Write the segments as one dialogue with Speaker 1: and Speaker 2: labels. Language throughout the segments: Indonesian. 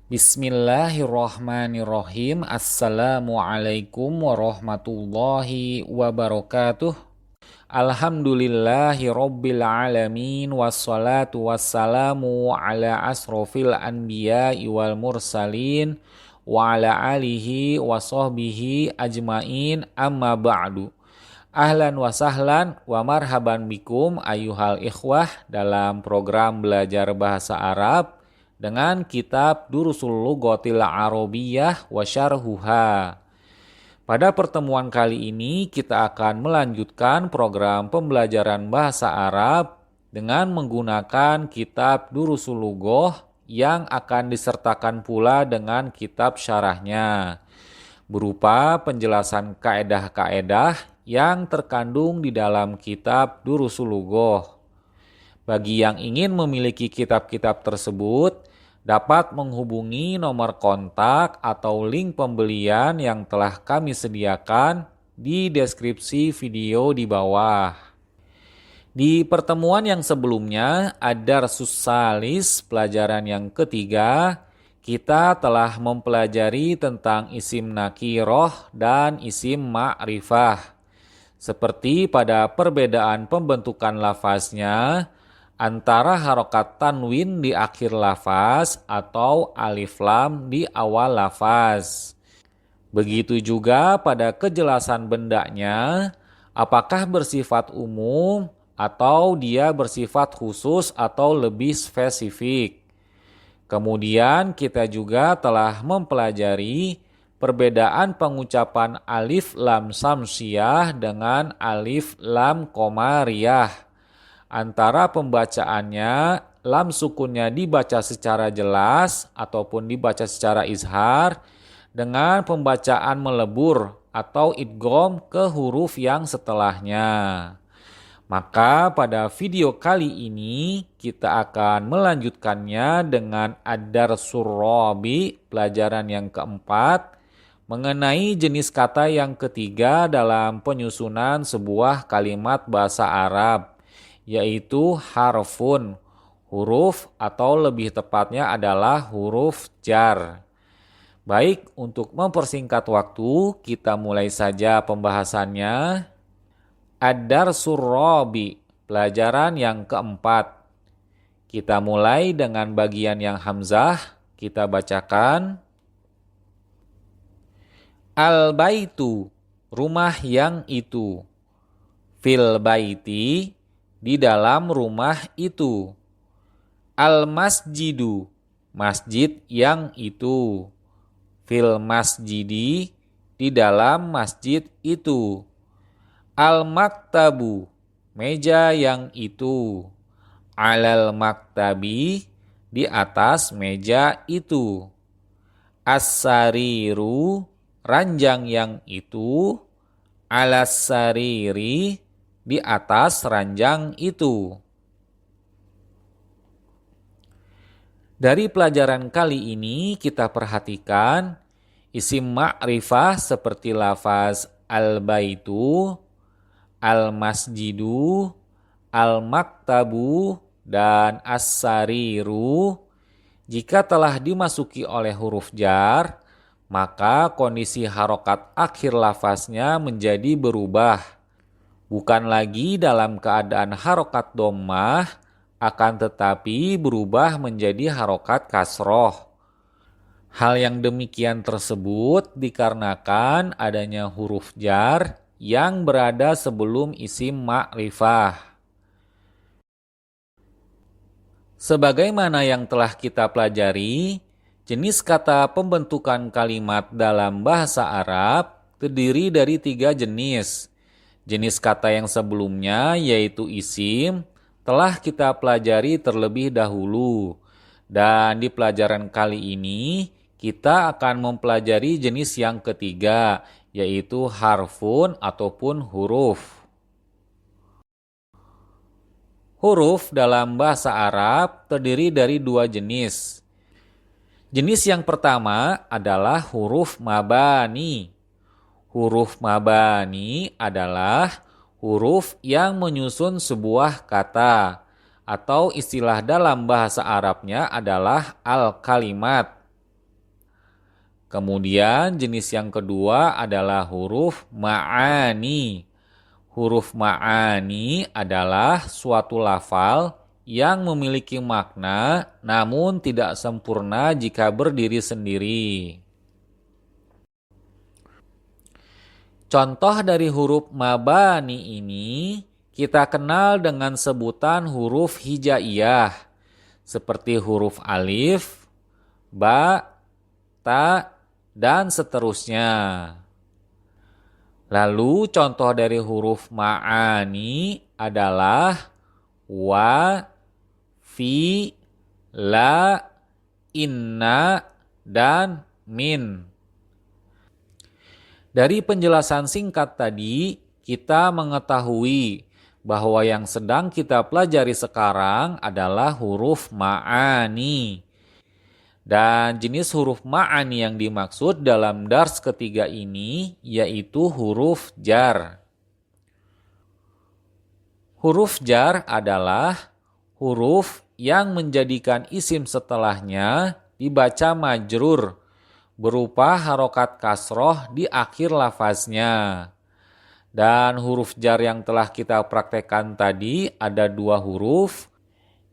Speaker 1: Bismillahirrahmanirrahim. Assalamualaikum warahmatullahi wabarakatuh. Alhamdulillahi rabbil alamin. Wassalatu wassalamu ala asrofil anbiya'i wal mursalin wa ala alihi wa sahbihi ajmain, amma ba'du. Ahlan wa sahlan wa marhaban bikum ayuhal ikhwah dalam program belajar bahasa Arab dengan kitab Durusul Lughatil Arabiyyah wa Syarhuha. Pada pertemuan kali ini kita akan melanjutkan program pembelajaran bahasa Arab dengan menggunakan kitab Durusul Lughah yang akan disertakan pula dengan kitab syarahnya, berupa penjelasan kaedah-kaedah yang terkandung di dalam kitab Durusul Lughah. Bagi yang ingin memiliki kitab-kitab tersebut, dapat menghubungi nomor kontak atau link pembelian yang telah kami sediakan di deskripsi video di bawah. Di pertemuan yang sebelumnya, Ad-Darsus Salis, pelajaran yang ketiga, kita telah mempelajari tentang isim nakiroh dan isim ma'rifah. Seperti pada perbedaan pembentukan lafaznya antara harokat tanwin di akhir lafaz atau alif lam di awal lafaz. Begitu juga pada kejelasan bendanya, apakah bersifat umum atau dia bersifat khusus atau lebih spesifik. Kemudian kita juga telah mempelajari perbedaan pengucapan alif lam samsiyah dengan alif lam komariyah. Antara pembacaannya, lam sukunnya dibaca secara jelas ataupun dibaca secara izhar, dengan pembacaan melebur atau idgham ke huruf yang setelahnya. Maka pada video kali ini kita akan melanjutkannya dengan Ad-Darsul Rabi, pelajaran yang keempat, mengenai jenis kata yang ketiga dalam penyusunan sebuah kalimat bahasa Arab, yaitu harfun, huruf atau lebih tepatnya adalah huruf jar. Baik, untuk mempersingkat waktu, kita mulai saja pembahasannya. Ad-Darsul Rabi, pelajaran yang keempat. Kita mulai dengan bagian yang hamzah, kita bacakan. Al-baitu, rumah yang itu. Fil baiti, di dalam rumah itu. Al-masjidu, masjid yang itu. Fil masjidi, di dalam masjid itu. Al-maktabu, meja yang itu. Alal maktabi, di atas meja itu. As-sariru, ranjang yang itu. Alas sariri, di atas ranjang itu. Dari pelajaran kali ini kita perhatikan isim ma'rifah seperti lafaz al-baitu, al-masjidu, al-maktabu, dan as-sariru. Jika telah dimasuki oleh huruf jar, maka kondisi harokat akhir lafaznya menjadi berubah. Bukan lagi dalam keadaan harokat dhammah, akan tetapi berubah menjadi harokat kasroh. Hal yang demikian tersebut dikarenakan adanya huruf jar yang berada sebelum isim ma'rifah. Sebagaimana yang telah kita pelajari, jenis kata pembentukan kalimat dalam bahasa Arab terdiri dari 3 jenis. Jenis kata yang sebelumnya, yaitu isim, telah kita pelajari terlebih dahulu. Dan di pelajaran kali ini, kita akan mempelajari jenis yang ketiga, yaitu harfun ataupun huruf. Huruf dalam bahasa Arab terdiri dari 2 jenis. Jenis yang pertama adalah huruf mabani. Huruf mabani adalah huruf yang menyusun sebuah kata, atau istilah dalam bahasa Arabnya adalah al-kalimat. Kemudian jenis yang kedua adalah huruf ma'ani. Huruf ma'ani adalah suatu lafal yang memiliki makna namun tidak sempurna jika berdiri sendiri. Contoh dari huruf mabani ini kita kenal dengan sebutan huruf hijaiyah seperti huruf alif, ba, ta, dan seterusnya. Lalu contoh dari huruf ma'ani adalah wa, fi, la, inna, dan min. Dari penjelasan singkat tadi, kita mengetahui bahwa yang sedang kita pelajari sekarang adalah huruf ma'ani. Dan jenis huruf ma'ani yang dimaksud dalam dars ketiga ini yaitu huruf jar. Huruf jar adalah huruf yang menjadikan isim setelahnya dibaca majrur berupa harokat kasroh di akhir lafaznya. Dan huruf jar yang telah kita praktekkan tadi ada dua huruf,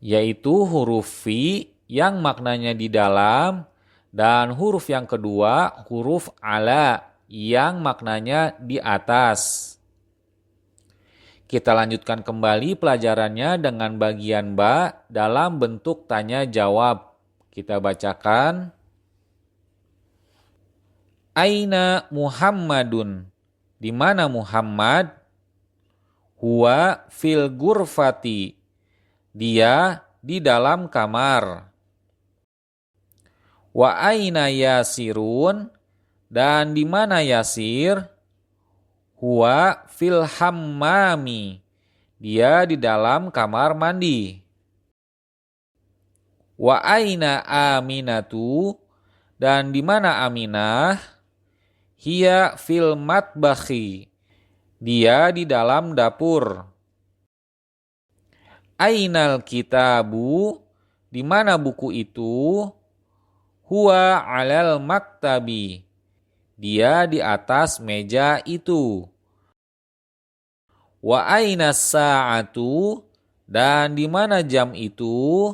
Speaker 1: yaitu huruf fi yang maknanya di dalam, dan huruf yang kedua huruf ala yang maknanya di atas. Kita lanjutkan kembali pelajarannya dengan bagian ba dalam bentuk tanya jawab. Kita bacakan. Aina Muhammadun? Di mana Muhammad? Huwa fil gurfati. Dia di dalam kamar. Wa aina Yasirun? Dan di mana Yasir? Huwa fil hammami. Dia di dalam kamar mandi. Wa aina Aminatu? Dan di mana Aminah? Hiya fil matbakhi. Dia di dalam dapur. Ainal kitabu? Di mana buku itu? Huwa alal maktabi. Dia di atas meja itu. Wa aina sa'atu? Dan di mana jam itu?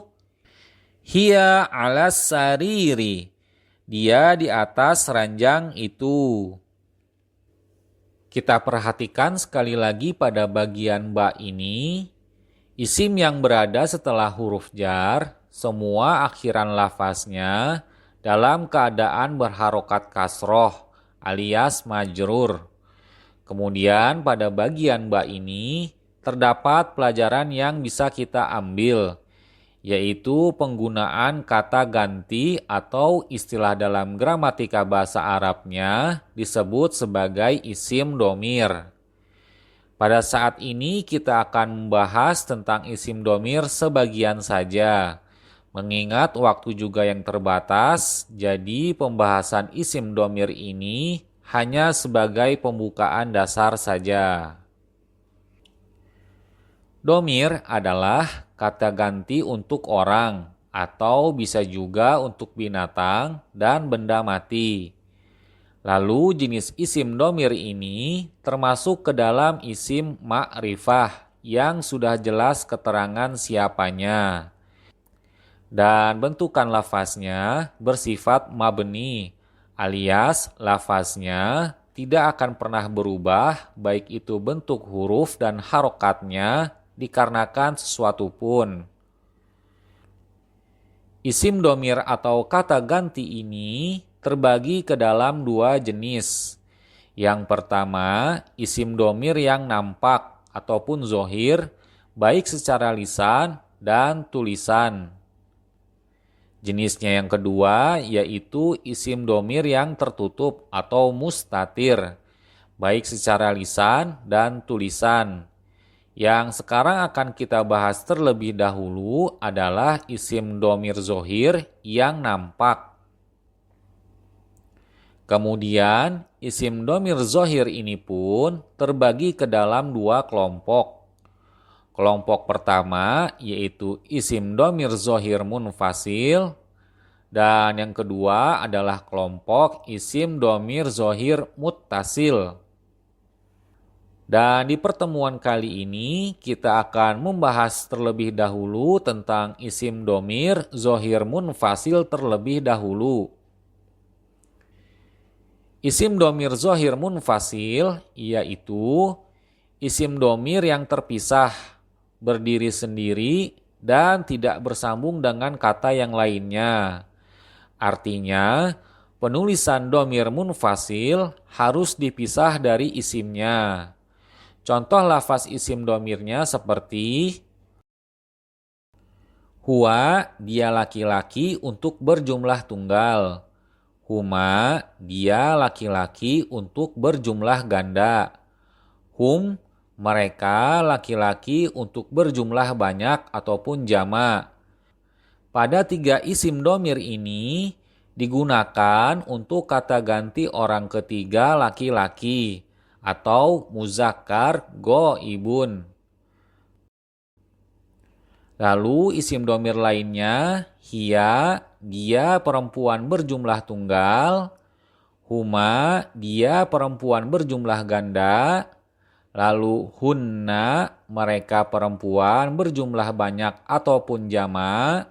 Speaker 1: Hiya alas sariri. Dia di atas ranjang itu. Kita perhatikan sekali lagi pada bagian ba ini. Isim yang berada setelah huruf jar, semua akhiran lafaznya dalam keadaan berharokat kasroh alias majrur. Kemudian pada bagian ba ini terdapat pelajaran yang bisa kita ambil, yaitu penggunaan kata ganti atau istilah dalam gramatika bahasa Arabnya disebut sebagai isim domir. Pada saat ini kita akan membahas tentang isim domir sebagian saja. Mengingat waktu juga yang terbatas, jadi pembahasan isim domir ini hanya sebagai pembukaan dasar saja. Domir adalah kata ganti untuk orang atau bisa juga untuk binatang dan benda mati. Lalu jenis isim domir ini termasuk ke dalam isim ma'rifah yang sudah jelas keterangan siapanya. Dan bentukan lafaznya bersifat mabni alias lafaznya tidak akan pernah berubah baik itu bentuk huruf dan harokatnya dikarenakan sesuatu pun. Isim domir atau kata ganti ini terbagi ke dalam dua jenis. Yang pertama, isim domir yang nampak ataupun zohir baik secara lisan dan tulisan. Jenisnya yang kedua yaitu isim domir yang tertutup atau mustatir, baik secara lisan dan tulisan. Yang sekarang akan kita bahas terlebih dahulu adalah isim domir zohir yang nampak. Kemudian isim domir zohir ini pun terbagi ke dalam dua kelompok. Kelompok pertama yaitu isim domir zohir munfasil, Dan yang kedua adalah kelompok isim domir zohir muttasil. Dan di pertemuan kali ini kita akan membahas terlebih dahulu tentang isim domir zohir munfasil terlebih dahulu. Isim domir zohir munfasil yaitu isim domir yang terpisah, berdiri sendiri, dan tidak bersambung dengan kata yang lainnya. Artinya, penulisan domir munfasil harus dipisah dari isimnya. Contoh lafaz isim domirnya seperti huwa, dia laki-laki untuk berjumlah tunggal. Huma, dia laki-laki untuk berjumlah ganda. Hum, mereka laki-laki untuk berjumlah banyak ataupun jamak. Pada tiga isim domir ini digunakan untuk kata ganti orang ketiga laki-laki atau muzakkar ghaibun. Lalu isim domir lainnya, hiya, dia perempuan berjumlah tunggal. Huma, dia perempuan berjumlah ganda. Lalu hunna, mereka perempuan berjumlah banyak ataupun jamak.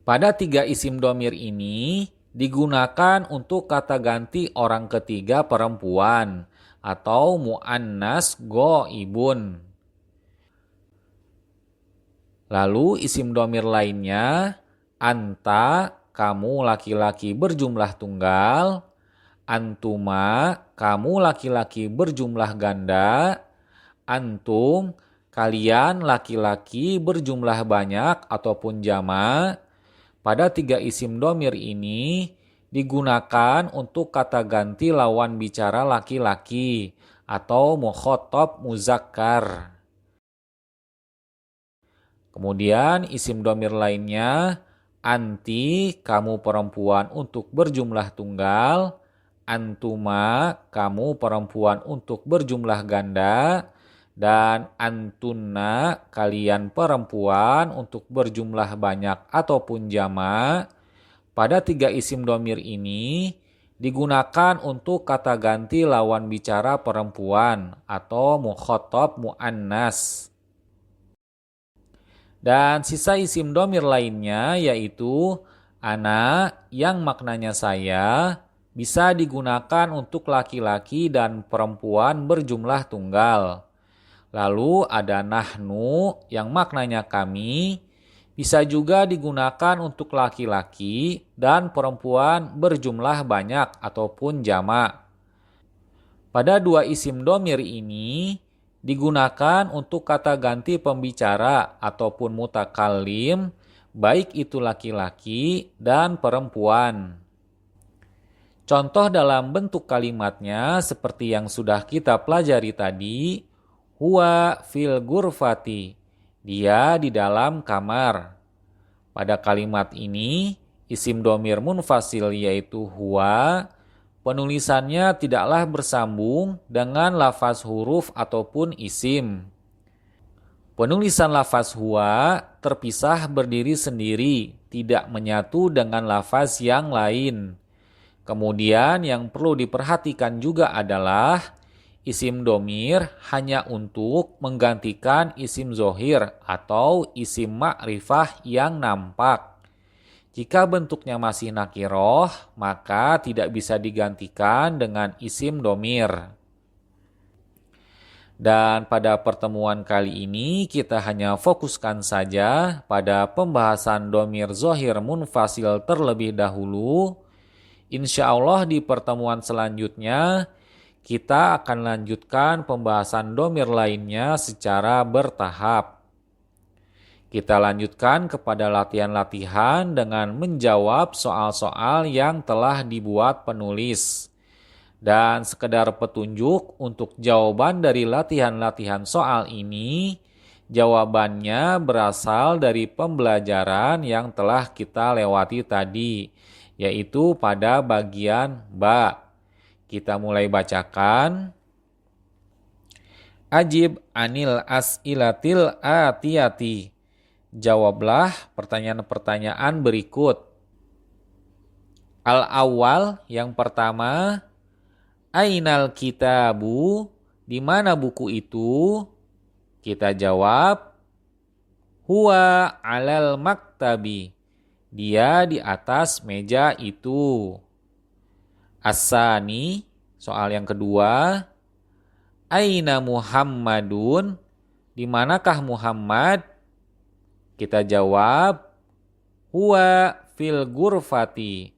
Speaker 1: Pada tiga isim domir ini digunakan untuk kata ganti orang ketiga perempuan atau mu'annas ghaibun. Lalu isim domir lainnya, anta, kamu laki-laki berjumlah tunggal. Antuma, kamu laki-laki berjumlah ganda. Antum, kalian laki-laki berjumlah banyak ataupun jamak. Pada tiga isim domir ini digunakan untuk kata ganti lawan bicara laki-laki atau mukhathab muzakkar. Kemudian isim domir lainnya, anti, kamu perempuan untuk berjumlah tunggal. Antuma, kamu perempuan untuk berjumlah ganda. Dan antunna, kalian perempuan untuk berjumlah banyak ataupun jamak. Pada tiga isim domir ini digunakan untuk kata ganti lawan bicara perempuan atau mukhathab mu'annas. Dan sisa isim domir lainnya yaitu ana, yang maknanya saya, bisa digunakan untuk laki-laki dan perempuan berjumlah tunggal. Lalu ada nahnu yang maknanya kami, bisa juga digunakan untuk laki-laki dan perempuan berjumlah banyak ataupun jamak. Pada dua isim domir ini digunakan untuk kata ganti pembicara ataupun mutakallim, baik itu laki-laki dan perempuan. Contoh dalam bentuk kalimatnya seperti yang sudah kita pelajari tadi, huwa fil ghurfati, dia di dalam kamar. Pada kalimat ini, isim domir munfasil yaitu huwa, penulisannya tidaklah bersambung dengan lafaz huruf ataupun isim. Penulisan lafaz huwa terpisah berdiri sendiri, tidak menyatu dengan lafaz yang lain. Kemudian yang perlu diperhatikan juga adalah isim domir hanya untuk menggantikan isim zohir atau isim ma'rifah yang nampak. Jika bentuknya masih nakiroh, maka tidak bisa digantikan dengan isim domir. Dan pada pertemuan kali ini kita hanya fokuskan saja pada pembahasan domir zohir munfasil terlebih dahulu. Insya Allah di pertemuan selanjutnya kita akan lanjutkan pembahasan domir lainnya secara bertahap. Kita lanjutkan kepada latihan-latihan dengan menjawab soal-soal yang telah dibuat penulis. Dan sekedar petunjuk untuk jawaban dari latihan-latihan soal ini, jawabannya berasal dari pembelajaran yang telah kita lewati tadi, yaitu pada bagian ba. Kita mulai bacakan. Ajib anil as'ilatil atiyati. Jawablah pertanyaan-pertanyaan berikut. Al-awwal yang pertama, ainal kitabu, di mana buku itu? Kita jawab, huwa alal maktabi, dia di atas meja itu. As-sani, soal yang kedua, aina Muhammadun, di manakah Muhammad? Kita jawab, huwa fil ghurfati,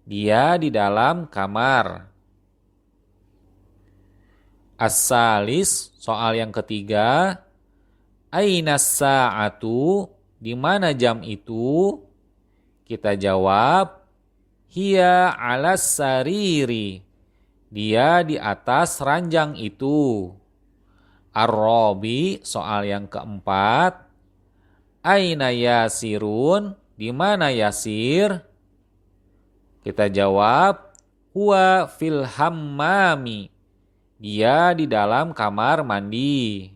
Speaker 1: dia di dalam kamar. As-salis, soal yang ketiga, aina sa'atu, di mana jam itu? Kita jawab, hiya alas sariri, dia di atas ranjang itu. Ar-rabi, soal yang keempat, aina yasirun, di mana Yasir? Kita jawab, huwa fil hammami, dia di dalam kamar mandi.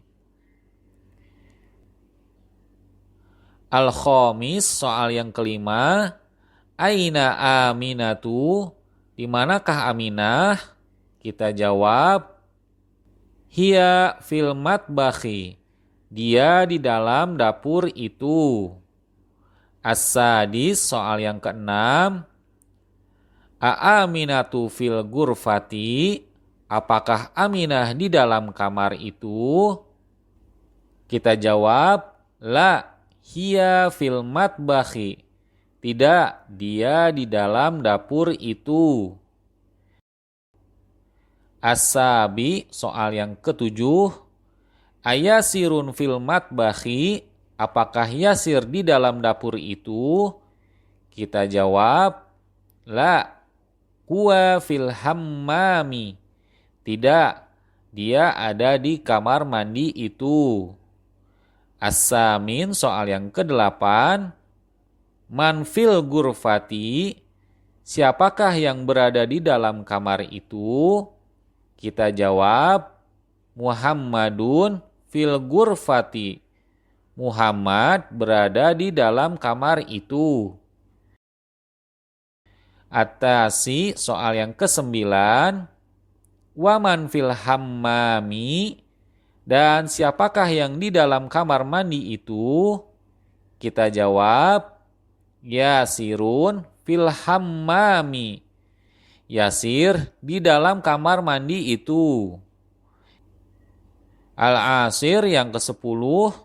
Speaker 1: Al-khamis, soal yang kelima, aina Aminatu, di manakah Aminah? Kita jawab, hiya fil matbakhi, dia di dalam dapur itu. As-sadis, soal yang keenam, Aminatu fil ghurfati, apakah Aminah di dalam kamar itu? Kita jawab, la, hiya fil matbakhi, tidak, dia di dalam dapur itu. As-sabi, soal yang ketujuh, ayasirun fil matbakhi, apakah Yasir di dalam dapur itu? Kita jawab, la, huwa fil hammami, tidak, dia ada di kamar mandi itu. As-samin, soal yang kedelapan, man fil ghurfati, siapakah yang berada di dalam kamar itu? Kita jawab, Muhammadun fil ghurfati, Muhammad berada di dalam kamar itu. At-tasi, soal yang kesembilan, waman fil hammami, dan siapakah yang di dalam kamar mandi itu? Kita jawab, Yasirun fil hammami, Yasir di dalam kamar mandi itu. Al-asir yang ke-10,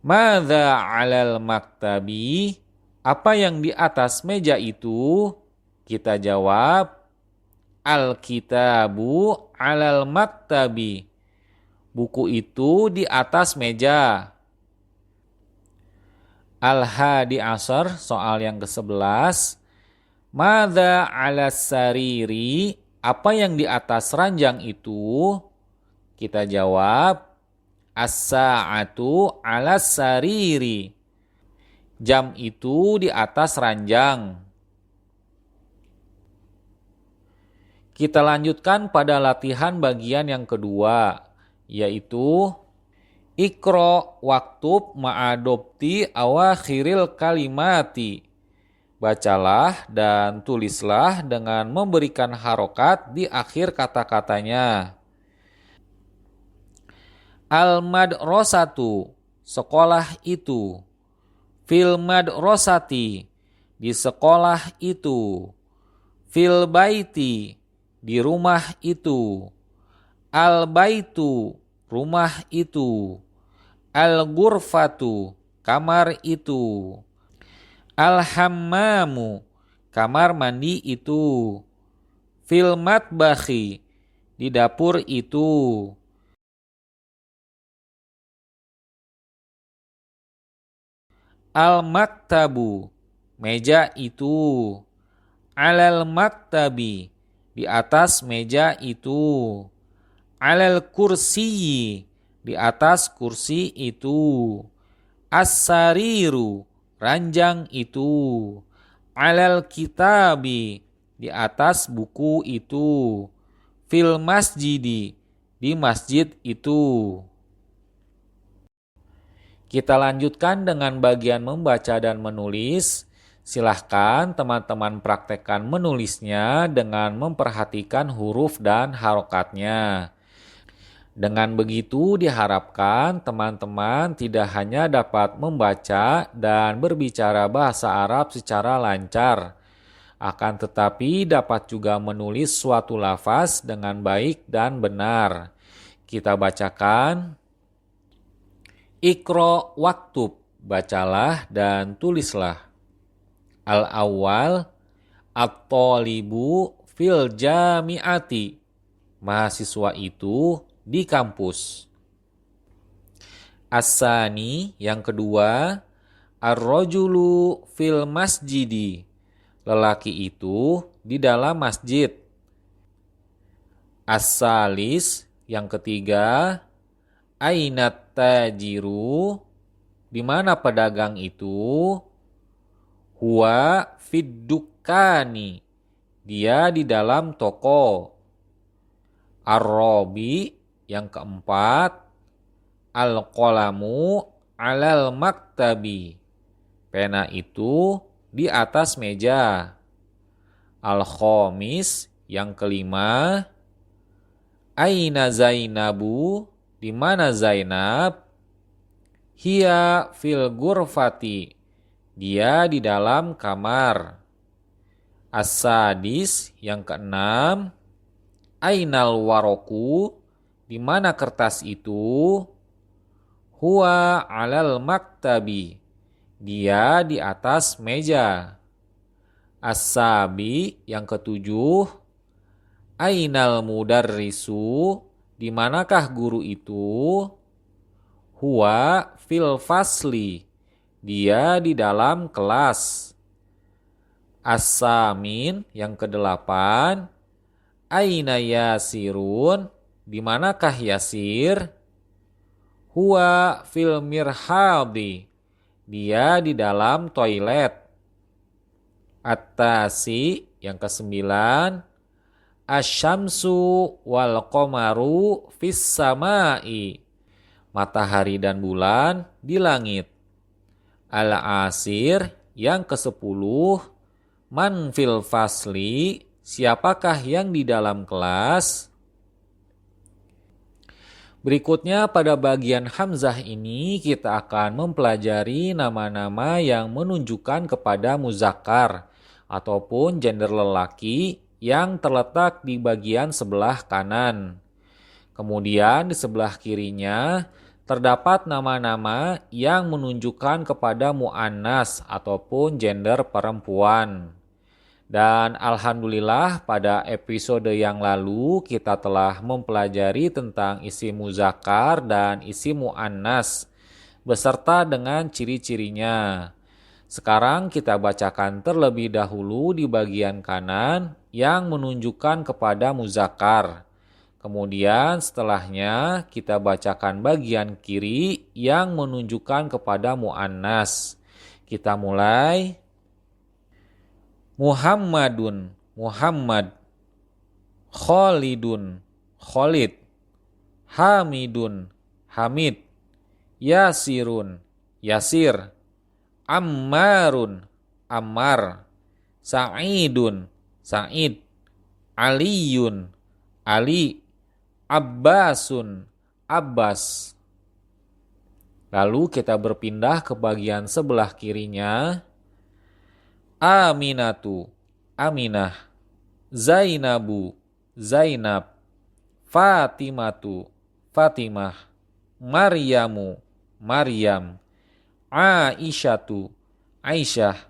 Speaker 1: madza 'alal maktabi, apa yang di atas meja itu? Kita jawab, al-kitabu 'alal maktabi, buku itu di atas meja. Al-hadi asar, soal yang ke-11, madza 'alas sariri, apa yang di atas ranjang itu? Kita jawab, as-sa'atu 'alas sariri, jam itu di atas ranjang. Kita lanjutkan pada latihan bagian yang kedua, yaitu Iqra waktub ma'adopti awakhiril kalimati. Bacalah dan tulislah dengan memberikan harokat di akhir kata-katanya. Al-madrasatu, sekolah itu. Fil madrasati, di sekolah itu. Fil baiti, di rumah itu. Al-baitu, rumah itu. Al-ghurfatu, kamar itu. Al-hammamu, kamar mandi itu. Fil matbakhi, di dapur itu. Al-maktabu, meja itu. Alal maktabi, di atas meja itu. Alal kursiyi, di atas kursi itu. As-sariru, ranjang itu. Alal kitabi, di atas buku itu. Fil masjidi, di masjid itu. Kita lanjutkan dengan bagian membaca dan menulis. Silahkan teman-teman praktekkan menulisnya dengan memperhatikan huruf dan harokatnya. Dengan begitu diharapkan teman-teman tidak hanya dapat membaca dan berbicara bahasa Arab secara lancar, akan tetapi dapat juga menulis suatu lafaz dengan baik dan benar. Kita bacakan. Iqra waktub, bacalah dan tulislah. Al-awwal, at-talibu fil jami'ati, mahasiswa itu di kampus. As-sani, yang kedua, ar-rajulu fil masjidi, lelaki itu di dalam masjid. As-salis, yang ketiga, ainat tajiru, di mana pedagang itu? Huwa fid dukkani, dia di dalam toko. Ar-rabi, yang keempat, al-qalamu alal maktabi, pena itu di atas meja. Al-khamis, yang kelima, aina Zainabu, di mana Zainab? Hiya fil ghurfati, dia di dalam kamar. As-sadis, yang keenam, ainal waroku, di mana kertas itu? Huwa alal maktabi, dia di atas meja. As-sabi, yang ketujuh, ainal mudarrisu, di manakah guru itu? Huwa fil fasli, dia di dalam kelas. As-samin, yang kedelapan, aina yasirun, di manakah Yasir? Huwa fil mirhadi, dia di dalam toilet. At-tasi, yang kesembilan, asyamsu wal qamaru fis samai, matahari dan bulan di langit. Al-asir, yang ke-10, man fil fasli, siapakah yang di dalam kelas? Berikutnya pada bagian hamzah ini kita akan mempelajari nama-nama yang menunjukkan kepada muzakkar ataupun gender lelaki yang terletak di bagian sebelah kanan. Kemudian di sebelah kirinya terdapat nama-nama yang menunjukkan kepada muannas ataupun gender perempuan. Dan alhamdulillah pada episode yang lalu kita telah mempelajari tentang isim muzakkar dan isim muannas beserta dengan ciri-cirinya. Sekarang kita bacakan terlebih dahulu di bagian kanan yang menunjukkan kepada muzakkar. Kemudian setelahnya kita bacakan bagian kiri yang menunjukkan kepada muannas. Kita mulai. Muhammadun, Muhammad. Khalidun, Khalid. Hamidun, Hamid. Yasirun, Yasir. Ammarun, Ammar. Sa'idun, Sa'id. Aliyun, Ali. Abbasun, Abbas. Lalu kita berpindah ke bagian sebelah kirinya. Aminatu, Aminah. Zainabu, Zainab. Fatimatu, Fatimah. Maryamu, Maryam. Aisyatu, Aisyah.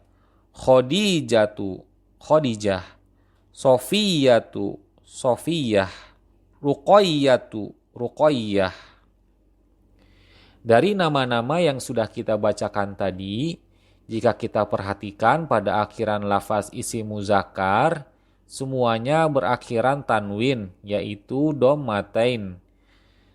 Speaker 1: Khadijatu, Khadijah. Sofiyatu, Sofiyah. Ruqayyatu, Ruqayyah. Dari nama-nama yang sudah kita bacakan tadi, jika kita perhatikan pada akhiran lafaz isim muzakkar, semuanya berakhiran tanwin, yaitu dhammatain.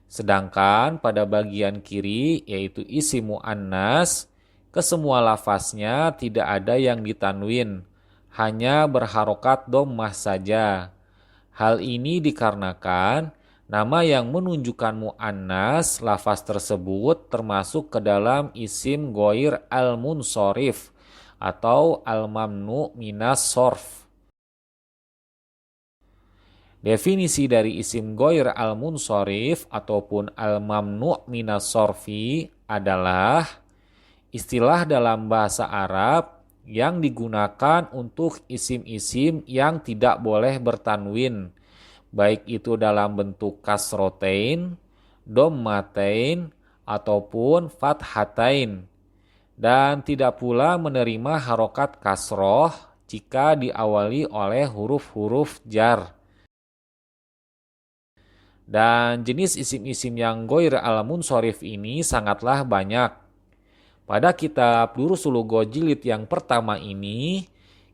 Speaker 1: Sedangkan pada bagian kiri, yaitu isim muannas, kesemua lafaznya tidak ada yang ditanwin, hanya berharokat dhammah saja. Hal ini dikarenakan nama yang menunjukkan mu'annas lafaz tersebut termasuk ke dalam isim ghair al-munsorif atau al-mamnu minas sorf. Definisi dari isim ghair al-munsorif ataupun al-mamnu' minas sorfi adalah istilah dalam bahasa Arab yang digunakan untuk isim-isim yang tidak boleh bertanwin, baik itu dalam bentuk kasrotain, dommatain, ataupun fathatain, dan tidak pula menerima harokat kasroh jika diawali oleh huruf-huruf jar. Dan jenis isim-isim yang ghair al-munsorif ini sangatlah banyak. Pada kitab Durusul Lughat jilid yang pertama ini,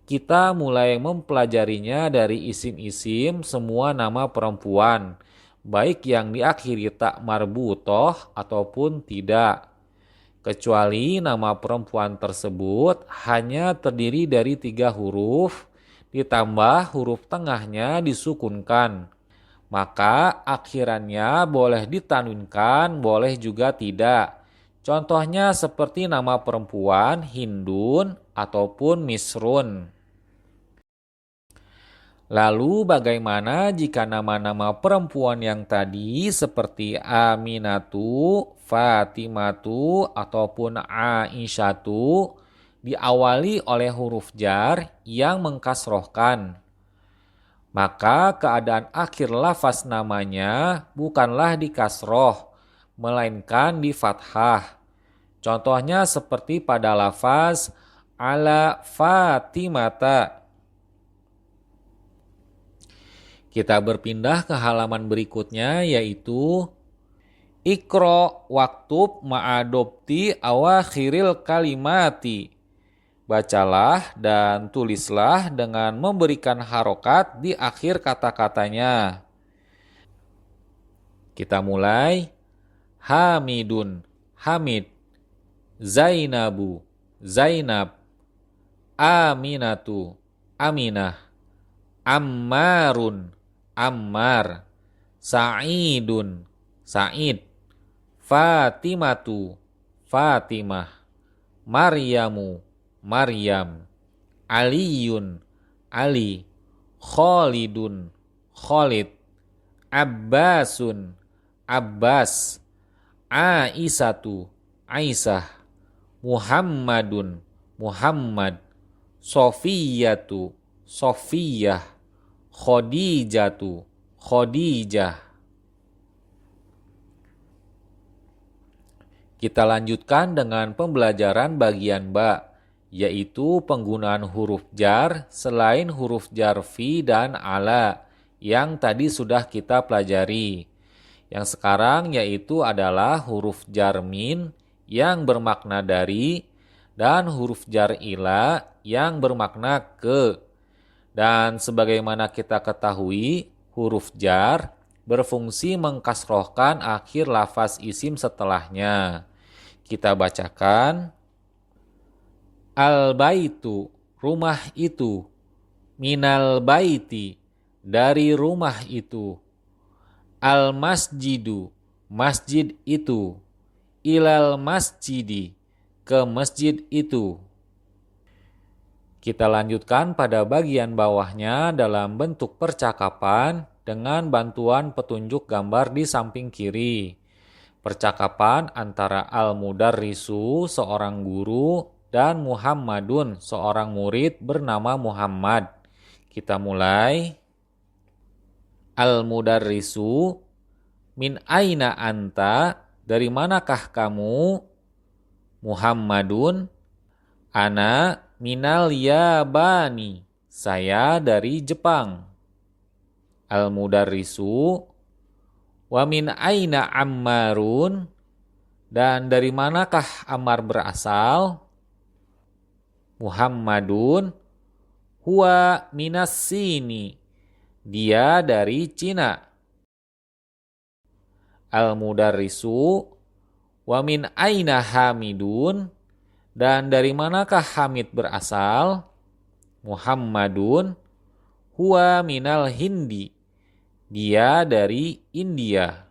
Speaker 1: kita mulai mempelajarinya dari isim-isim semua nama perempuan, baik yang diakhiri tak marbutoh ataupun tidak. Kecuali nama perempuan tersebut hanya terdiri dari 3 huruf, ditambah huruf tengahnya disukunkan. Maka akhirannya boleh ditanwinkan, boleh juga tidak. Contohnya seperti nama perempuan Hindun ataupun Misrun. Lalu bagaimana jika nama-nama perempuan yang tadi seperti Aminatu, Fatimatu, ataupun Aisyatu diawali oleh huruf jar yang mengkasrohkan? Maka keadaan akhir lafaz namanya bukanlah di kasroh, melainkan di fathah. Contohnya seperti pada lafaz ala Fatimata. Kita berpindah ke halaman berikutnya yaitu Iqra waktub ma'adopti awakhiril kalimati. Bacalah dan tulislah dengan memberikan harokat di akhir kata-katanya. Kita mulai. Hamidun, Hamid. Zainabu, Zainab. Aminatu, Aminah. Ammarun, Ammar. Sa'idun, Sa'id. Fatimatu, Fatimah. Maryamu, Maryam. Aliyun, Ali. Khalidun, Khalid. Abbasun, Abbas. Aisyatu, Aisyah. Muhammadun, Muhammad. Sofiyatu, Sofiyah. Khadijatu, Khadijah. Kita lanjutkan dengan pembelajaran bagian ba, yaitu penggunaan huruf jar selain huruf jar fi dan ala yang tadi sudah kita pelajari. Yang sekarang yaitu adalah huruf jar min yang bermakna dari dan huruf jar ila yang bermakna ke. Dan sebagaimana kita ketahui, huruf jar berfungsi mengkasrohkan akhir lafaz isim setelahnya. Kita bacakan. Al-baitu, rumah itu. Minal baiti, dari rumah itu. Al-masjidu, masjid itu. Ilal masjidi, ke masjid itu. Kita lanjutkan pada bagian bawahnya dalam bentuk percakapan dengan bantuan petunjuk gambar di samping kiri. Percakapan antara Al-Mudarrisu, seorang guru, dan Muhammadun, seorang murid bernama Muhammad. Kita mulai. Al-Mudarrisu, min aina anta, dari manakah kamu? Muhammadun, ana minal Yabani, saya dari Jepang. Al-Mudarrisu, wa min aina Ammarun, dan dari manakah Ammar berasal? Muhammadun, huwa minas sini, dia dari Cina. Al-Mudarrisu, wa min aina Hamidun, dan dari manakah Hamid berasal? Muhammadun, huwa minal Hindi, dia dari India.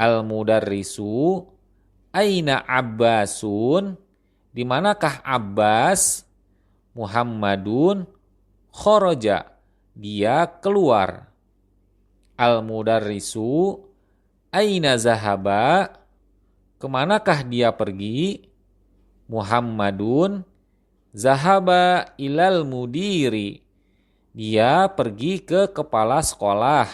Speaker 1: Al-Mudarrisu, Aina Abbasun? Di manakah Abbas? Muhammadun kharaja, dia keluar. Al-mudarrisu aina zahaba? Kemanakah dia pergi? Muhammadun zahaba ilal mudiri, dia pergi ke kepala sekolah.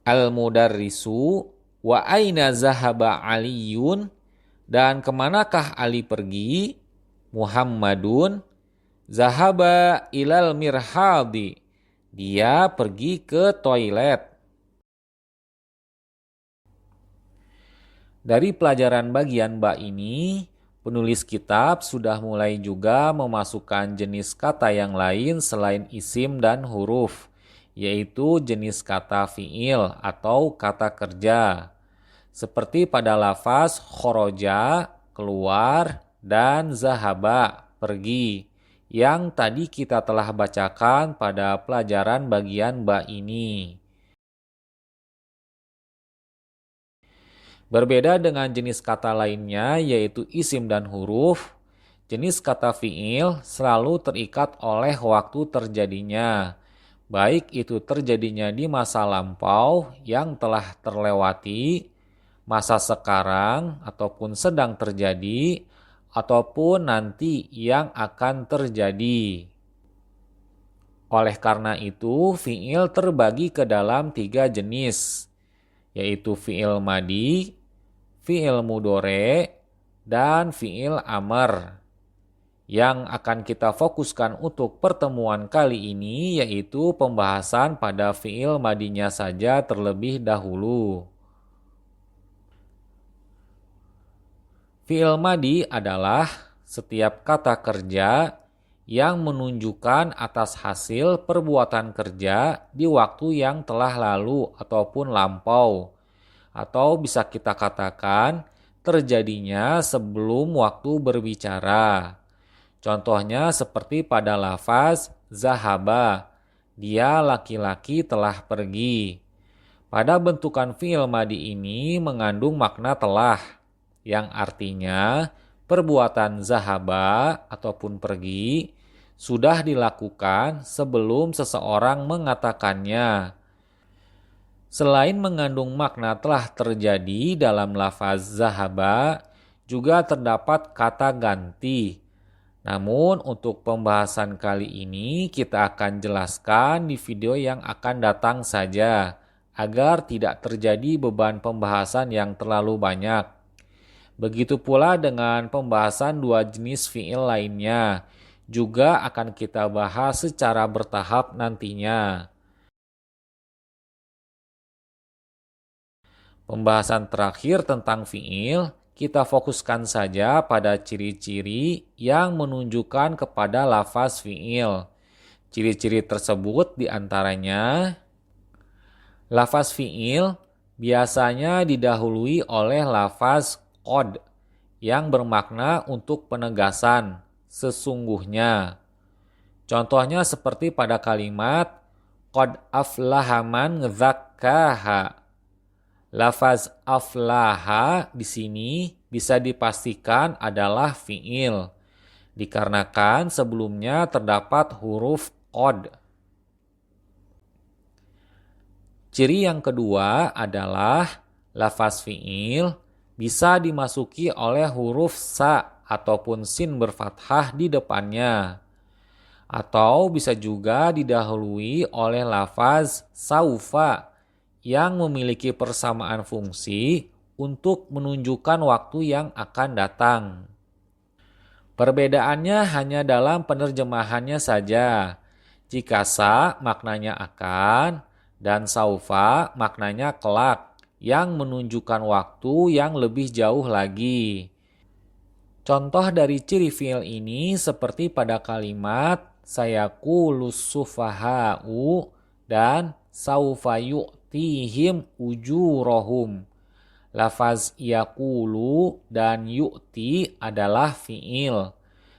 Speaker 1: Al-mudarrisu wa aina zahaba aliyun? Dan kemanakah Ali pergi? Muhammadun zahaba ilal mirhadi, dia pergi ke toilet. Dari pelajaran bagian ba ini, penulis kitab sudah mulai juga memasukkan jenis kata yang lain selain isim dan huruf, yaitu jenis kata fi'il atau kata kerja. Seperti pada lafaz khoroja, keluar, dan zahaba, pergi, yang tadi kita telah bacakan pada pelajaran bagian ba ini. Berbeda dengan jenis kata lainnya yaitu isim dan huruf, jenis kata fi'il selalu terikat oleh waktu terjadinya, baik itu terjadinya di masa lampau yang telah terlewati, masa sekarang ataupun sedang terjadi, ataupun nanti yang akan terjadi. Oleh karena itu, fi'il terbagi ke dalam 3 jenis, yaitu fi'il madi, fi'il mudhari, dan fi'il amr. Yang akan kita fokuskan untuk pertemuan kali ini yaitu pembahasan pada fi'il madinya saja terlebih dahulu. Fi'il madi adalah setiap kata kerja yang menunjukkan atas hasil perbuatan kerja di waktu yang telah lalu ataupun lampau, atau bisa kita katakan terjadinya sebelum waktu berbicara. Contohnya seperti pada lafaz zahaba, dia laki-laki telah pergi. Pada bentukan fi'il madi ini mengandung makna telah, yang artinya perbuatan zahaba ataupun pergi sudah dilakukan sebelum seseorang mengatakannya. Selain mengandung makna telah terjadi dalam lafaz zahaba, juga terdapat kata ganti. Namun untuk pembahasan kali ini kita akan jelaskan di video yang akan datang saja, agar tidak terjadi beban pembahasan yang terlalu banyak. Begitu pula dengan pembahasan 2 jenis fi'il lainnya, juga akan kita bahas secara bertahap nantinya. Pembahasan terakhir tentang fi'il, kita fokuskan saja pada ciri-ciri yang menunjukkan kepada lafaz fi'il. Ciri-ciri tersebut diantaranya, lafaz fi'il biasanya didahului oleh lafaz qad yang bermakna untuk penegasan, sesungguhnya. Contohnya seperti pada kalimat qad aflaha man dzakkaha. Lafaz aflaha di sini bisa dipastikan adalah fi'il, dikarenakan sebelumnya terdapat huruf qad. Ciri yang kedua adalah lafaz fi'il bisa dimasuki oleh huruf sa ataupun sin berfathah di depannya, atau bisa juga didahului oleh lafaz saufa yang memiliki persamaan fungsi untuk menunjukkan waktu yang akan datang. Perbedaannya hanya dalam penerjemahannya saja. Jika sa maknanya akan dan saufa maknanya kelak, yang menunjukkan waktu yang lebih jauh lagi. Contoh dari ciri fi'il ini seperti pada kalimat sayaqulus sufaha'u dan saufa yu'tihim ujurahum. Lafaz yaqulu dan yu'ti adalah fi'il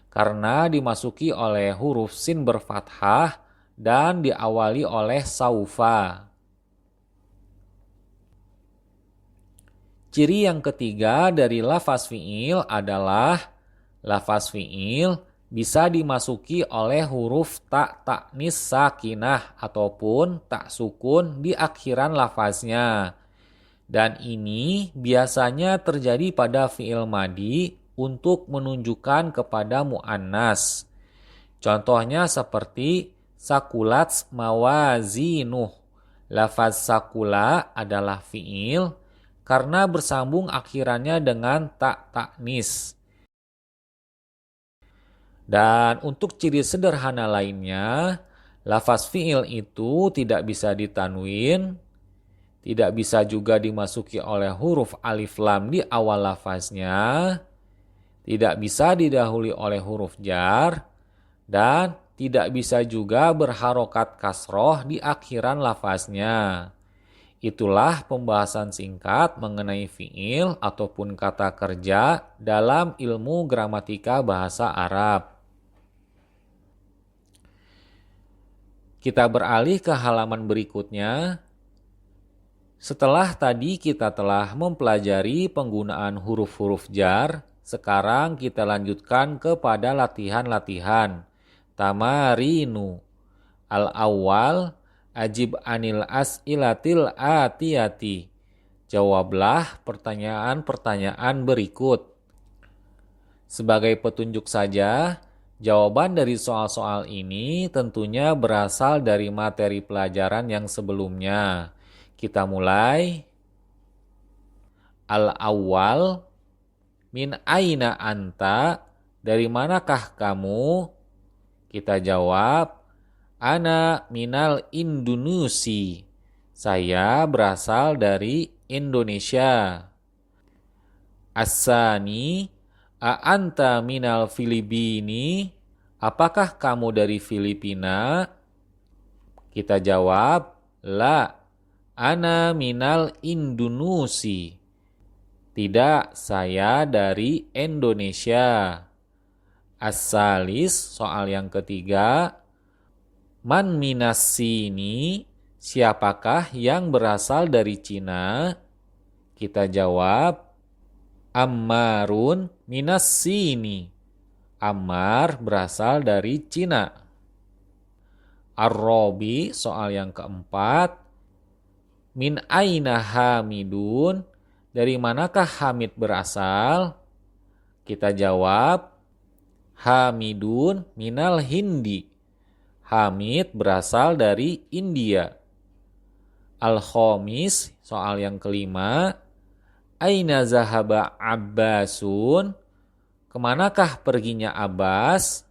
Speaker 1: karena dimasuki oleh huruf sin berfathah dan diawali oleh saufa. Ciri yang ketiga dari lafaz fi'il adalah lafaz fi'il bisa dimasuki oleh huruf ta ta'nis sakinah ataupun ta sukun di akhiran lafaznya. Dan ini biasanya terjadi pada fi'il madi untuk menunjukkan kepada mu'annas. Contohnya seperti sakulat mawazinuh. Lafaz sakula adalah fi'il karena bersambung akhirannya dengan ta ta'nis. Dan untuk ciri sederhana lainnya, lafaz fi'il itu tidak bisa ditanwin, tidak bisa juga dimasuki oleh huruf alif lam di awal lafaznya, tidak bisa didahului oleh huruf jar, dan tidak bisa juga berharokat kasroh di akhiran lafaznya. Itulah pembahasan singkat mengenai fi'il ataupun kata kerja dalam ilmu gramatika bahasa Arab. Kita beralih ke halaman berikutnya. Setelah tadi kita telah mempelajari penggunaan huruf-huruf jar, sekarang kita lanjutkan kepada latihan-latihan. Tamarinu. Al-awwal, ajib anil as'ilatil atiyati. Jawablah pertanyaan-pertanyaan berikut. Sebagai petunjuk saja, jawaban dari soal-soal ini tentunya berasal dari materi pelajaran yang sebelumnya. Kita mulai. Al-awwal, min aina anta, dari manakah kamu? Kita jawab, ana minal Indonesia. Saya berasal dari Indonesia. Asani, a anta minal Filipini. Apakah kamu dari Filipina? Kita jawab, la, ana minal Indonesia. Tidak, saya dari Indonesia. As-salis, soal yang ketiga. Man minas sini, siapakah yang berasal dari Cina? Kita jawab, Ammarun minas sini. Ammar berasal dari Cina. Ar-Robi, soal yang keempat. Min aina Hamidun, dari manakah Hamid berasal? Kita jawab, Hamidun minal Hindi. Hamid berasal dari India. Al-Khomis, soal yang kelima. Aina zahaba Abbasun, kemanakah perginya Abbas?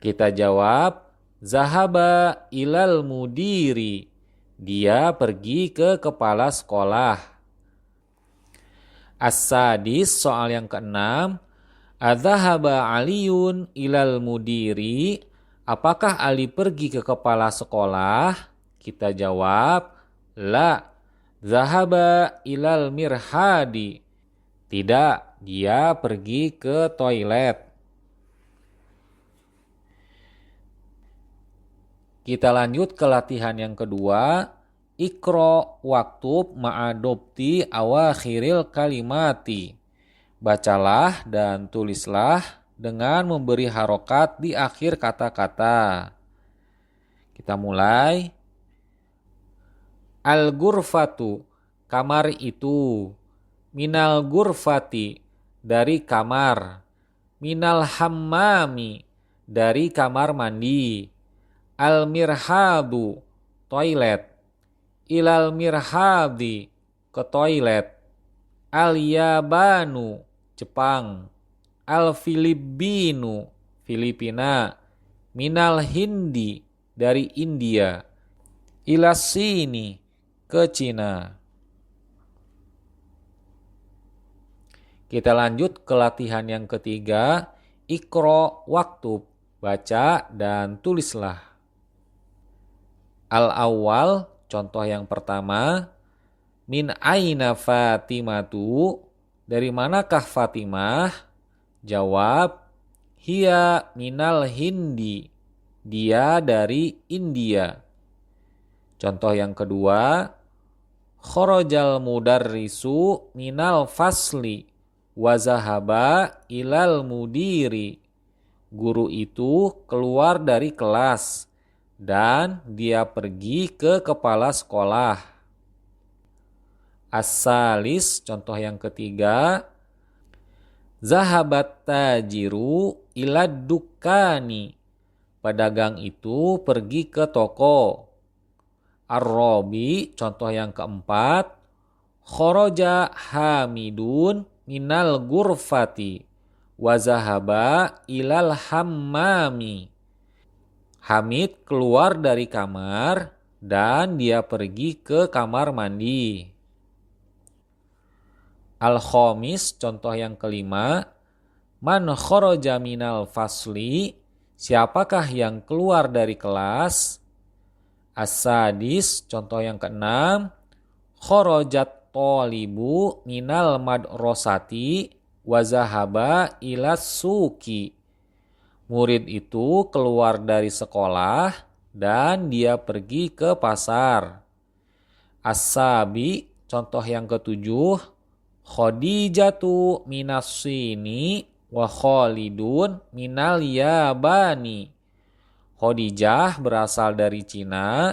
Speaker 1: Kita jawab, zahaba ilal mudiri. Dia pergi ke kepala sekolah. As-sadis, soal yang keenam. Adzahaba Aliun ilal mudiri. Apakah Ali pergi ke kepala sekolah? Kita jawab, la, zahaba ilal mirhadi. Tidak, dia pergi ke toilet. Kita lanjut ke latihan yang kedua. Ikro waktub ma'adopti awakhiril kalimati. Bacalah dan tulislah dengan memberi harokat di akhir kata-kata. Kita mulai. Al-ghurfatu, kamar itu. Minal ghurfati, dari kamar. Minal hammami, dari kamar mandi. Al-mirhadu, toilet. Ilal mirhadi, ke toilet. Al-yabanu, Jepang. Al-Filipinu, Filipina. Minal Hindi, dari India. Ilasini, ke Cina. Kita lanjut ke latihan yang ketiga. Ikro waktub, baca dan tulislah. Al-awwal, contoh yang pertama. Min aina Fatimatu, dari manakah Fatimah? Jawab, hiya minal Hindi, dia dari India. Contoh yang kedua. Kharajal mudarrisu minal fasli wa zahaba ilal mudiri. Guru itu keluar dari kelas dan dia pergi ke kepala sekolah. As-salis, contoh yang ketiga, zahabat tajiru ilad dukani. Pedagang itu pergi ke toko. Ar-rabi, contoh yang keempat, kharaja hamidun minal gurfati wa zahaba ilal hammami. Hamid keluar dari kamar dan dia pergi ke kamar mandi. Al-khamis, contoh yang kelima, man kharaja minal fasli, siapakah yang keluar dari kelas? As-sadis, contoh yang keenam, kharajat thalibu minal madrasati wa zahaba ilas suki. Murid itu keluar dari sekolah dan dia pergi ke pasar. As-sabi, contoh yang ketujuh, khadijatu minas sini wa khalidun minal yabani. Khadijah berasal dari Cina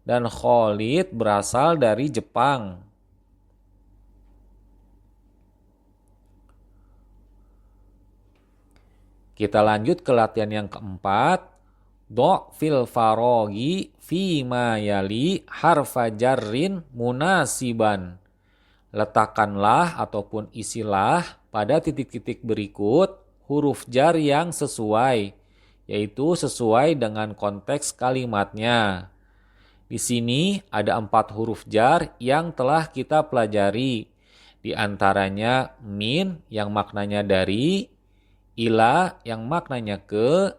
Speaker 1: dan Khalid berasal dari Jepang. Kita lanjut ke latihan yang keempat. Do' fil farogi fi ma yali harfa jarrin munasiban. Letakkanlah ataupun isilah pada titik-titik berikut huruf jar yang sesuai, yaitu sesuai dengan konteks kalimatnya. Di sini ada 4 huruf jar yang telah kita pelajari. Di antaranya min yang maknanya dari, ila yang maknanya ke,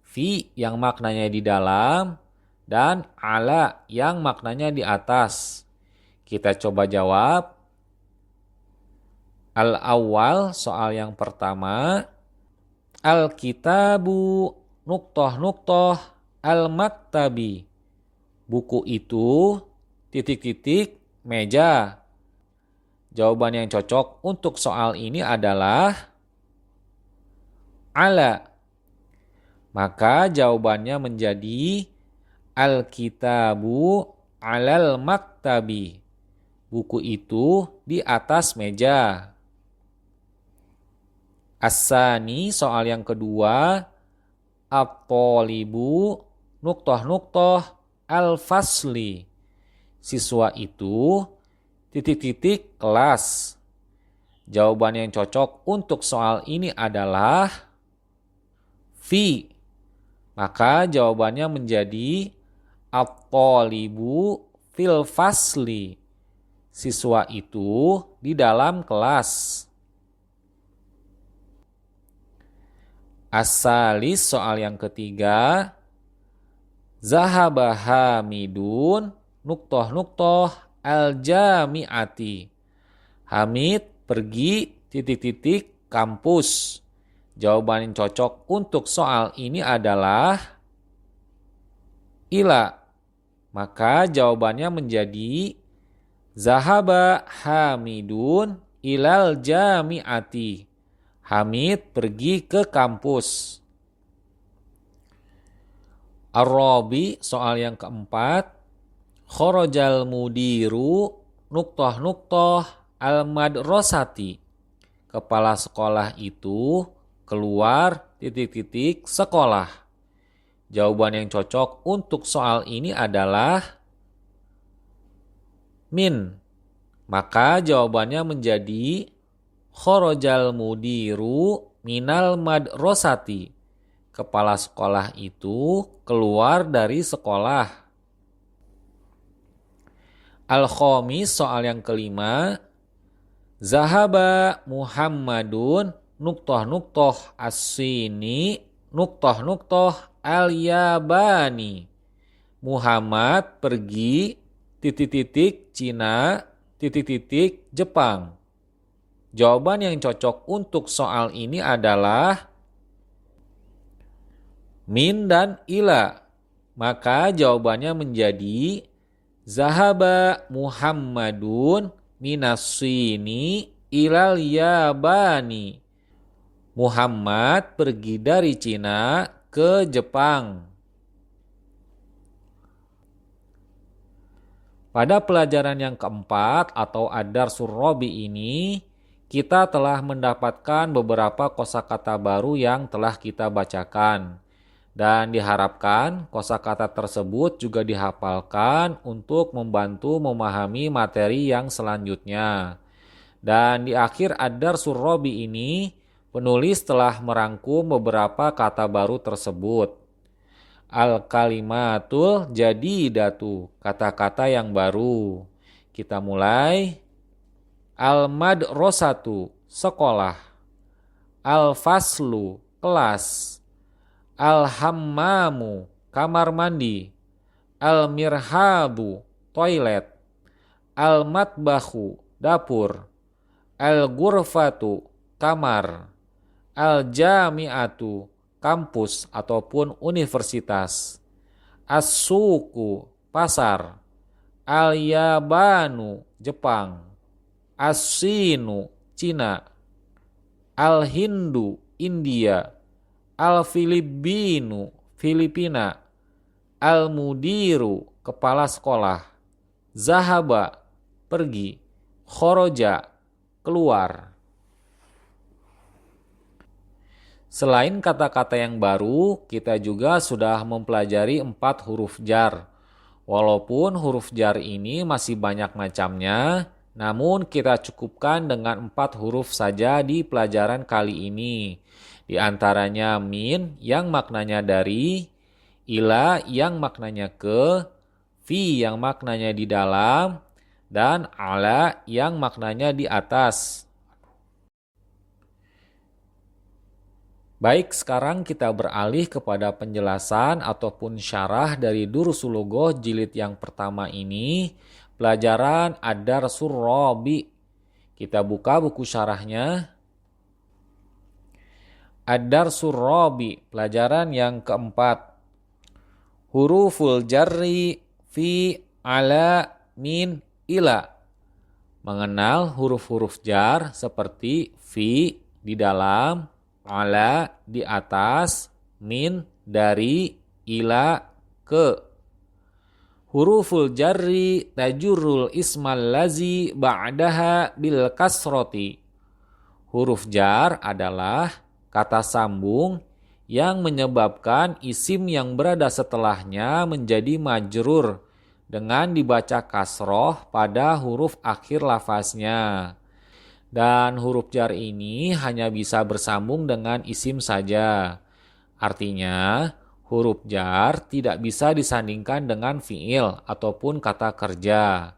Speaker 1: fi yang maknanya di dalam, dan ala yang maknanya di atas. Kita coba jawab. Al-awwal, soal yang pertama. Al-kitabu nuktoh al-maktabi. Buku itu titik-titik meja. Jawaban yang cocok untuk soal ini adalah ala. Maka jawabannya menjadi al-kitabu alal maktabi. Buku itu di atas meja. As-sani, soal yang kedua, at-thalibu nuktoh al-fasli. Siswa itu titik-titik kelas. Jawaban yang cocok untuk soal ini adalah fi. Maka jawabannya menjadi at-thalibu fil fasli. Siswa itu di dalam kelas. As-salis, soal yang ketiga, zahaba hamidun nuktoh al-jami'ati. Hamid pergi titik-titik kampus. Jawaban yang cocok untuk soal ini adalah ila. Maka jawabannya menjadi zahaba hamidun ilal jami'ati. Hamid pergi ke kampus. Ar-rabi, soal yang keempat, kharajal mudiru nuktoh al-madrasati. Kepala sekolah itu keluar titik-titik sekolah. Jawaban yang cocok untuk soal ini adalah min. Maka jawabannya menjadi kharajal mudiru minal madrasati. Kepala sekolah itu keluar dari sekolah. Al-khamis, soal yang kelima, zahaba Muhammadun nuktoh as-sini nuktoh al-yabani. Muhammad pergi titik-titik Cina titik-titik Jepang. Jawaban yang cocok untuk soal ini adalah min dan ila. Maka jawabannya menjadi Zahaba Muhammadun minassini ilal yabani. Muhammad pergi dari Cina ke Jepang. Pada pelajaran yang keempat atau ad-darsul rabi ini, kita telah mendapatkan beberapa kosakata baru yang telah kita bacakan. Dan diharapkan kosakata tersebut juga dihafalkan untuk membantu memahami materi yang selanjutnya. Dan di akhir ad-darsul rabi ini, penulis telah merangkum beberapa kata baru tersebut. Al-kalimatul jadidatu, kata-kata yang baru. Kita mulai. Al-madrasatu, sekolah. Al-faslu, kelas. Al-hammamu, kamar mandi. Al-mirhabu, toilet. Al-matbahu, dapur. Al-ghurfatu, kamar. Al-jami'atu, kampus ataupun universitas. As-suku, pasar. Al-yabanu, Jepang. As-sinu, Cina. Al-hindu, India. Al-filipinu, Filipina. Al-mudiru, kepala sekolah. Zahaba, pergi. Khoroja, keluar. Selain kata-kata yang baru, kita juga sudah mempelajari 4 huruf jar. Walaupun huruf jar ini masih banyak macamnya, namun kita cukupkan dengan 4 huruf saja di pelajaran kali ini. Di antaranya min yang maknanya dari, ila yang maknanya ke, fi yang maknanya di dalam, dan ala yang maknanya di atas. Baik, sekarang kita beralih kepada penjelasan ataupun syarah dari Durusul Lughoh jilid yang pertama ini, pelajaran ad-darsul rabi. Kita buka buku syarahnya. Ad-darsul rabi, pelajaran yang keempat. Huruful jarri fi, ala, min, ila. Mengenal huruf-huruf jar seperti fi di dalam, ala di atas, min dari, ila ke. Huruful jarri tajurrul ismal lazi ba'daha bil kasroti. Huruf jar adalah kata sambung yang menyebabkan isim yang berada setelahnya menjadi majrur dengan dibaca kasroh pada huruf akhir lafaznya. Dan huruf jar ini hanya bisa bersambung dengan isim saja. Artinya, huruf jar tidak bisa disandingkan dengan fiil ataupun kata kerja.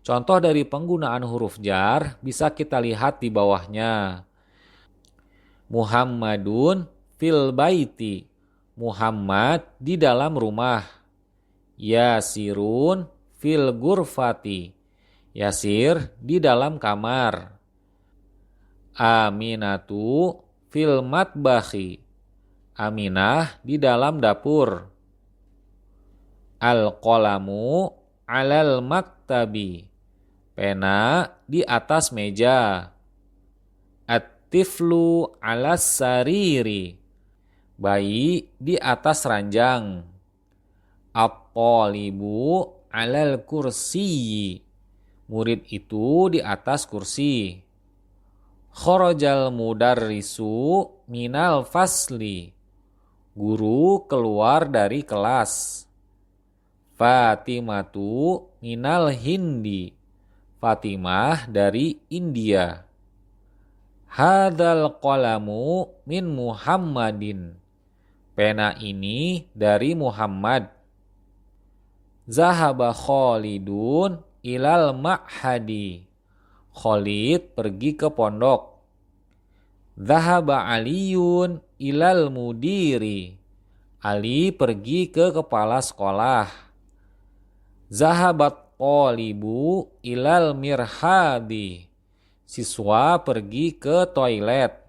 Speaker 1: Contoh dari penggunaan huruf jar bisa kita lihat di bawahnya. Muhammadun fil baiti, Muhammad di dalam rumah. Yasirun fil ghurfati, Yasir di dalam kamar. Aminatu fil matbahi, Aminah di dalam dapur. Al-qalamu alal maktabi, pena di atas meja. At-tiflu alas sariri, bayi di atas ranjang. At-talibu alal kursiyi, murid itu di atas kursi. Khorojal mudarrisu minal fasli, guru keluar dari kelas. Fatimatu minal hindi, Fatimah dari India. Hadzal qalamu min Muhammadin, pena ini dari Muhammad. Zahaba Khalidun ilal ma'hadi, Khalid pergi ke pondok. Zahaba Aliyun ilal mudiri, Ali pergi ke kepala sekolah. Zahabat talibu ilal mirhadi, siswa pergi ke toilet.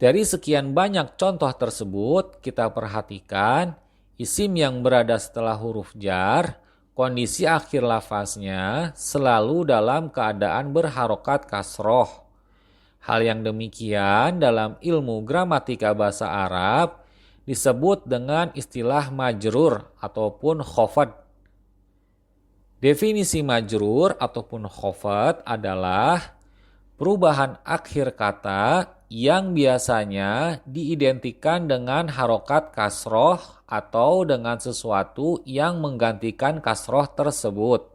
Speaker 1: Dari sekian banyak contoh tersebut, kita perhatikan isim yang berada setelah huruf jar, kondisi akhir lafaznya selalu dalam keadaan berharokat kasroh. Hal yang demikian dalam ilmu gramatika bahasa Arab disebut dengan istilah majrur ataupun khofad. Definisi majrur ataupun khofad adalah perubahan akhir kata yang biasanya diidentikan dengan harokat kasroh atau dengan sesuatu yang menggantikan kasroh tersebut.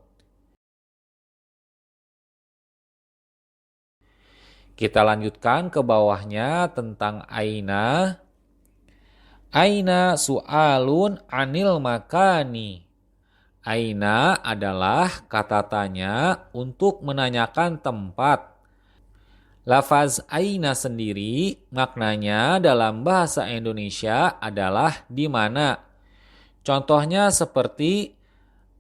Speaker 1: Kita lanjutkan ke bawahnya tentang aina. Aina su'alun anil makani. Aina adalah kata tanya untuk menanyakan tempat. Lafaz aina sendiri maknanya dalam bahasa Indonesia adalah di mana. Contohnya seperti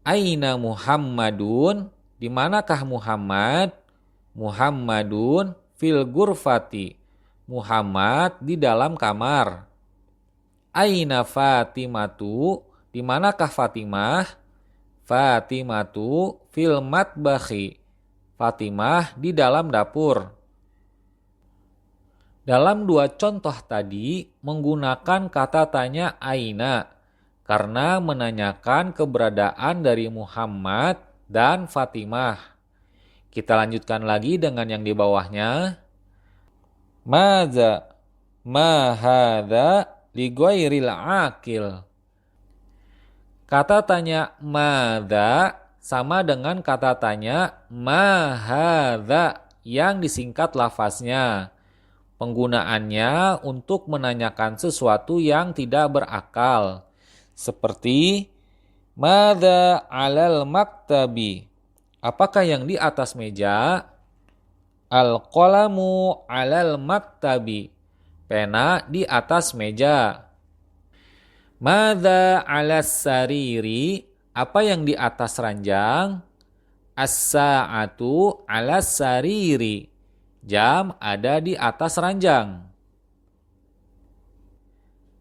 Speaker 1: aina Muhammadun, di manakah Muhammad? Muhammadun fil gurfati, Muhammad di dalam kamar. Aina Fatimatu, di manakah Fatimah? Fatimatu fil matbakhi, Fatimah di dalam dapur. Dalam dua contoh tadi menggunakan kata tanya aina karena menanyakan keberadaan dari Muhammad dan Fatimah. Kita lanjutkan lagi dengan yang di bawahnya. Madza ma hadza li ghairil aqil. Kata tanya madza sama dengan kata tanya ma hadza yang disingkat lafaznya. Penggunaannya untuk menanyakan sesuatu yang tidak berakal. Seperti madza 'alal maktabi. Apakah yang di atas meja? Al-qalamu 'alal maktabi. Pena di atas meja. Madza 'alas sariri. Apa yang di atas ranjang? As-sa'atu 'alas sariri. Jam ada di atas ranjang.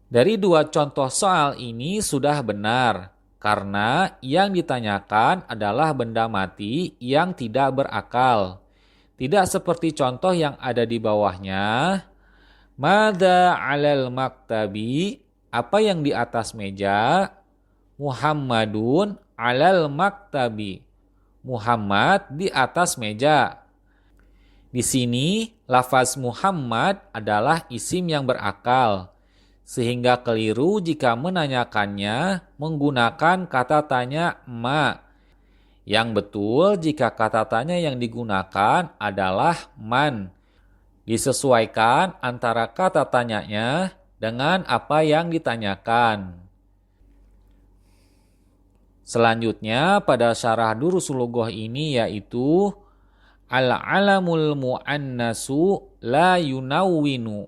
Speaker 1: Dari dua contoh soal ini sudah benar, karena yang ditanyakan adalah benda mati yang tidak berakal. Tidak seperti contoh yang ada di bawahnya. Madza 'alal maktabi, apa yang di atas meja? Muhammadun 'alal maktabi, Muhammad di atas meja. Di sini, lafaz Muhammad adalah isim yang berakal, sehingga keliru jika menanyakannya menggunakan kata tanya ma. Yang betul jika kata tanya yang digunakan adalah man. Disesuaikan antara kata tanyanya dengan apa yang ditanyakan. Selanjutnya pada syarah Durusul Lugah ini yaitu al-alamul mu'annasu la yunawwinu,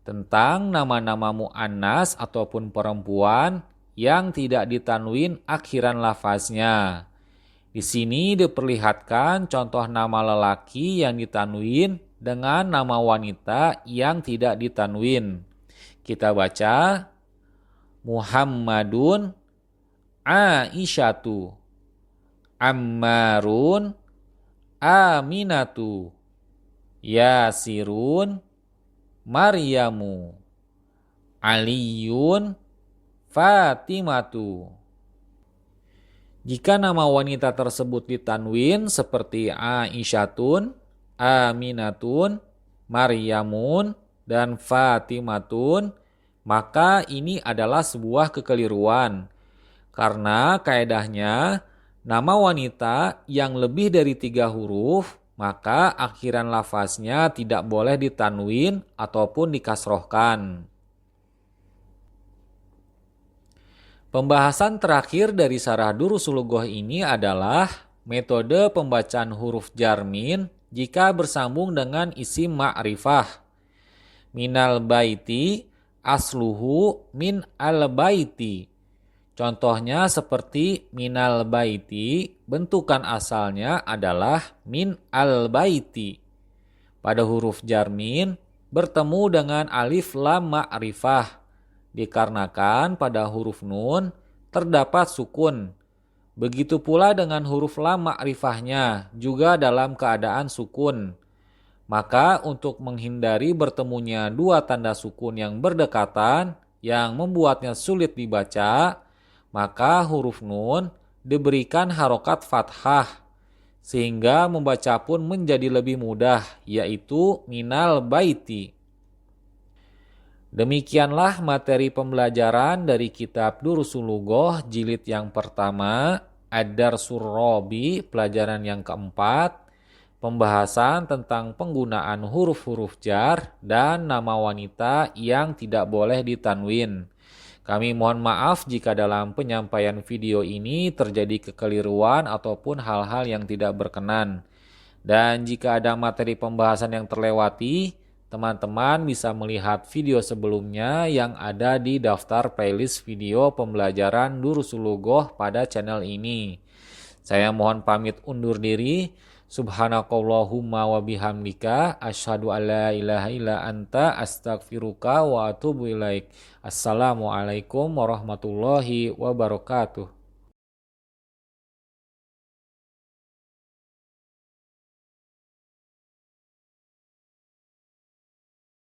Speaker 1: tentang nama-nama mu'annas ataupun perempuan yang tidak ditanwin akhiran lafaznya. Di sini diperlihatkan contoh nama lelaki yang ditanwin dengan nama wanita yang tidak ditanwin. Kita baca Muhammadun Aisyatu, Ammarun Aminatu, Yasirun Maryamu, Aliyun Fatimatu. Jika nama wanita tersebut ditanwin seperti Aisyatun, Aminatun, Maryamun, dan Fatimatun, maka ini adalah sebuah kekeliruan. Karena kaedahnya nama wanita yang lebih dari 3 huruf, maka akhiran lafaznya tidak boleh ditanwin ataupun dikasrohkan. Pembahasan terakhir dari syarah Durusul Lugah ini adalah metode pembacaan huruf jarmin jika bersambung dengan isim ma'rifah. Minal baiti asluhu min al baiti. Contohnya seperti minal baiti, bentukan asalnya adalah min al baiti. Pada huruf jarmin bertemu dengan alif lam ma'rifah. dikarenakan pada huruf nun terdapat sukun. Begitu pula dengan huruf lam makrifahnya juga dalam keadaan sukun. Maka untuk menghindari bertemunya dua tanda sukun yang berdekatan yang membuatnya sulit dibaca, maka huruf nun diberikan harokat fathah sehingga membaca pun menjadi lebih mudah, yaitu minal baiti. Demikianlah materi pembelajaran dari kitab Durusul Lughoh jilid yang pertama, Ad-Darsul Rabi, pelajaran yang keempat, pembahasan tentang penggunaan huruf-huruf jar dan nama wanita yang tidak boleh ditanwin. Kami mohon maaf jika dalam penyampaian video ini terjadi kekeliruan ataupun hal-hal yang tidak berkenan. Dan jika ada materi pembahasan yang terlewati, teman-teman bisa melihat video sebelumnya yang ada di daftar playlist video pembelajaran Durusul Lughoh pada channel ini. Saya mohon pamit undur diri. Subhanakallahumma wa bihamdika asyhadu an la ilaha illa anta astaghfiruka wa atubu ilaik. Assalamualaikum warahmatullahi wabarakatuh.